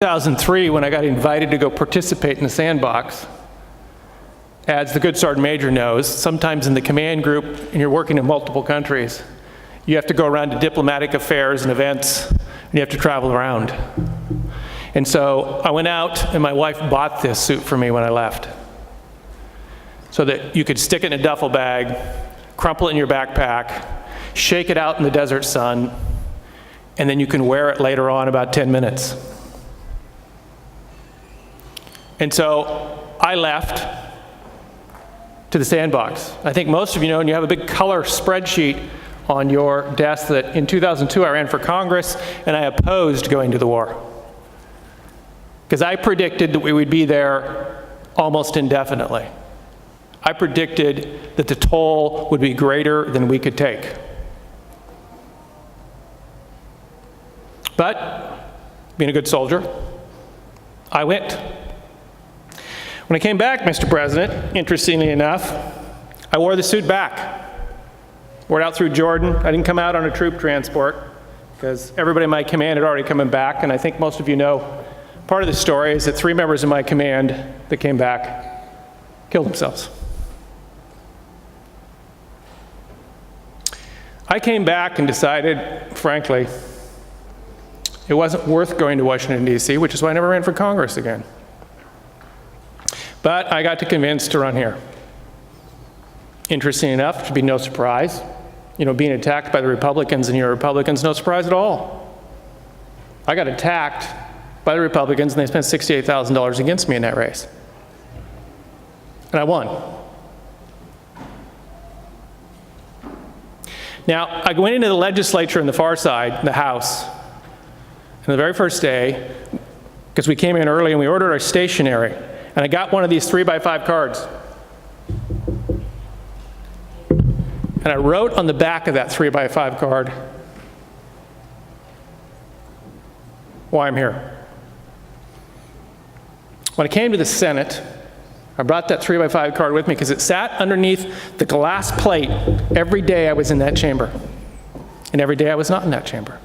2003, when I got invited to go participate in the sandbox, as the good sergeant major knows, sometimes in the command group, and you're working in multiple countries, you have to go around to diplomatic affairs and events, and you have to travel around. And so I went out, and my wife bought this suit for me when I left, so that you could stick it in a duffel bag, crumple it in your backpack, shake it out in the desert sun, and then you can wear it later on about 10 minutes. And so I left to the sandbox. I think most of you know, and you have a big color spreadsheet on your desk, that in 2002 I ran for Congress and I opposed going to the war. Because I predicted that we would be there almost indefinitely. I predicted that the toll would be greater than we could take. But, being a good soldier, I went. When I came back, Mr. President, interestingly enough, I wore the suit back. Wore it out through Jordan. I didn't come out on a troop transport because everybody in my command had already come back, and I think most of you know part of the story is that 3 members of my command that came back killed themselves. I came back and decided, frankly, it wasn't worth going to Washington, D.C., which is why I never ran for Congress again. But I got convinced to run here. Interesting enough, it should be no surprise. You know, being attacked by the Republicans, and you're Republicans, no surprise at all. I got attacked by the Republicans, and they spent $68,000 against me in that race. And I won. Now, I went into the legislature on the far side, the House, and the very first day, because we came in early and we ordered our stationery, and I got one of these 3x5 cards. And I wrote on the back of that 3x5 card why I'm here. When I came to the Senate, I brought that 3x5 card with me because it sat underneath the glass plate every day I was in that chamber. And every day I was not in that chamber.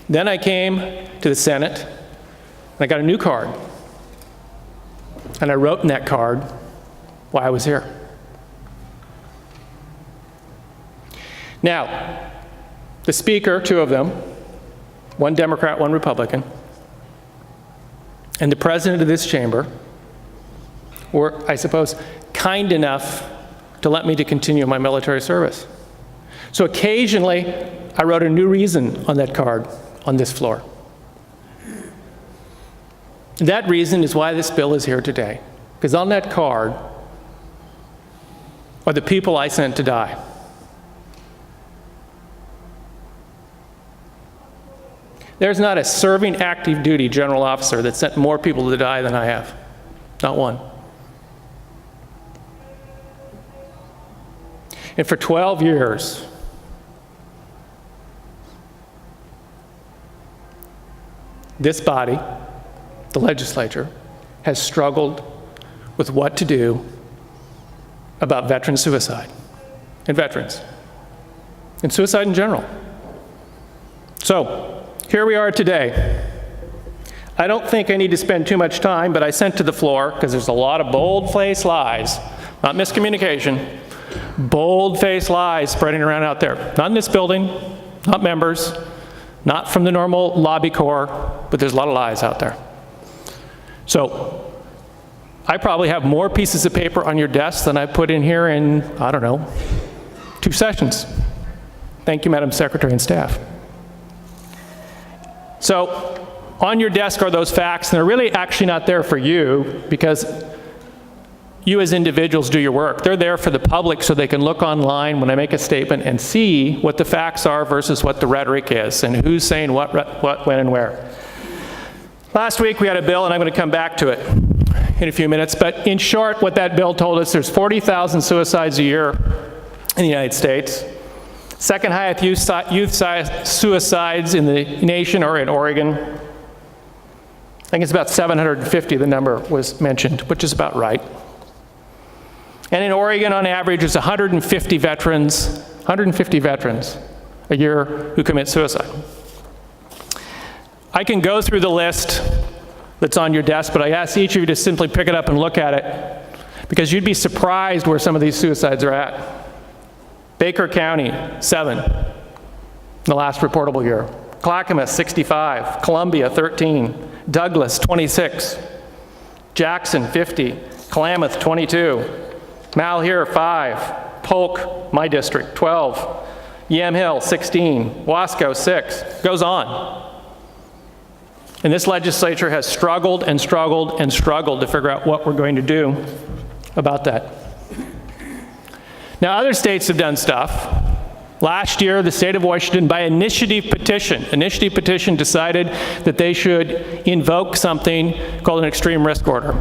Then I came to the Senate, and I got a new card. And I wrote in that card why I was here. Now, the Speaker, 2 of them, 1 Democrat, 1 Republican, and the President of this chamber were, I suppose, kind enough to let me to continue my military service. So occasionally, I wrote a new reason on that card on this floor. That reason is why this bill is here today. Because on that card are the people I sent to die. There's not a serving active duty general officer that sent more people to die than I have. Not one. And for 12 years, this body, the legislature, has struggled with what to do about veteran suicide and veterans, and suicide in general. So, here we are today. I don't think I need to spend too much time, but I sent to the floor, because there's a lot of bold-faced lies, not miscommunication, bold-faced lies spreading around out there. Not in this building, not members, not from the normal lobby corps, but there's a lot of lies out there. So, I probably have more pieces of paper on your desk than I put in here in, I don't know, 2 sessions. Thank you, Madam Secretary and staff. So, on your desk are those facts, and they're really actually not there for you, because you as individuals do your work. They're there for the public so they can look online when I make a statement and see what the facts are versus what the rhetoric is, and who's saying what, when, and where. Last week we had a bill, and I'm going to come back to it in a few minutes, but in short, what that bill told us, there's 40,000 suicides a year in the United States. Second highest youth suicides in the nation are in Oregon. I think it's about 750, the number was mentioned, which is about right. And in Oregon, on average, there's 150 veterans a year who commit suicide. I can go through the list that's on your desk, but I ask each of you to simply pick it up and look at it, because you'd be surprised where some of these suicides are at. Baker County, 7 in the last reportable year. Clackamas, 65. Columbia, 13. Douglas, 26. Jackson, 50. Klamath, 22. Malheur, 5. Polk, my district, 12. Yamhill, 16. Wasco, 6. Goes on. And this legislature has struggled and struggled and struggled to figure out what we're going to do about that. Now, other states have done stuff. Last year, the state of Washington, by initiative petition decided that they should invoke something called an extreme risk order.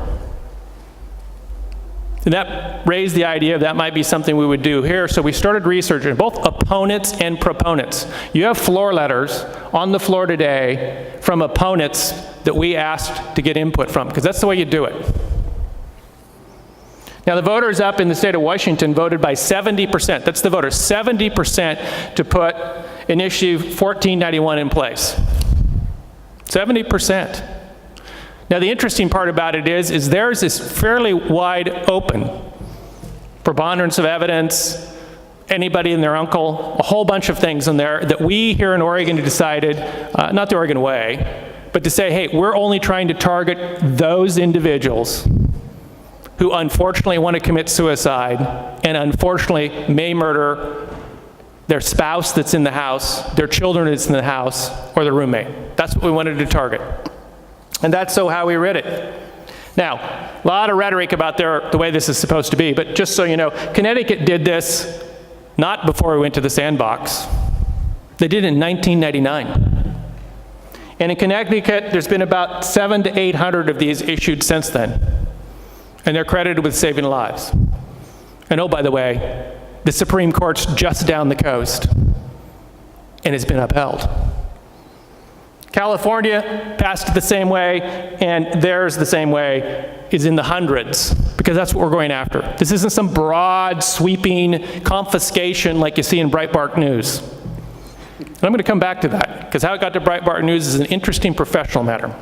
And that raised the idea that might be something we would do here, so we started researching, both opponents and proponents. You have floor letters on the floor today from opponents that we asked to get input from, because that's the way you do it. Now, the voters up in the state of Washington voted by 70%. That's the voters, 70% to put Initiative 1491 in place. 70%. Now, the interesting part about it is theirs is fairly wide open. Preponderance of evidence, anybody and their uncle, a whole bunch of things in there that we here in Oregon decided, not the Oregon way, but to say, hey, we're only trying to target those individuals who unfortunately want to commit suicide and unfortunately may murder their spouse that's in the house, their children that's in the house, or their roommate. That's what we wanted to target. And that's how we read it. Now, a lot of rhetoric about the way this is supposed to be, but just so you know, Connecticut did this not before we went to the sandbox. They did it in 1999. And in Connecticut, there's been about 700 to 800 of these issued since then. And they're credited with saving lives. And oh, by the way, the Supreme Court's just down the coast, and it's been upheld. California passed it the same way, and theirs the same way, is in the hundreds, because that's what we're going after. This isn't some broad, sweeping confiscation like you see in Breitbart News. And I'm going to come back to that, because how it got to Breitbart News is an interesting professional matter.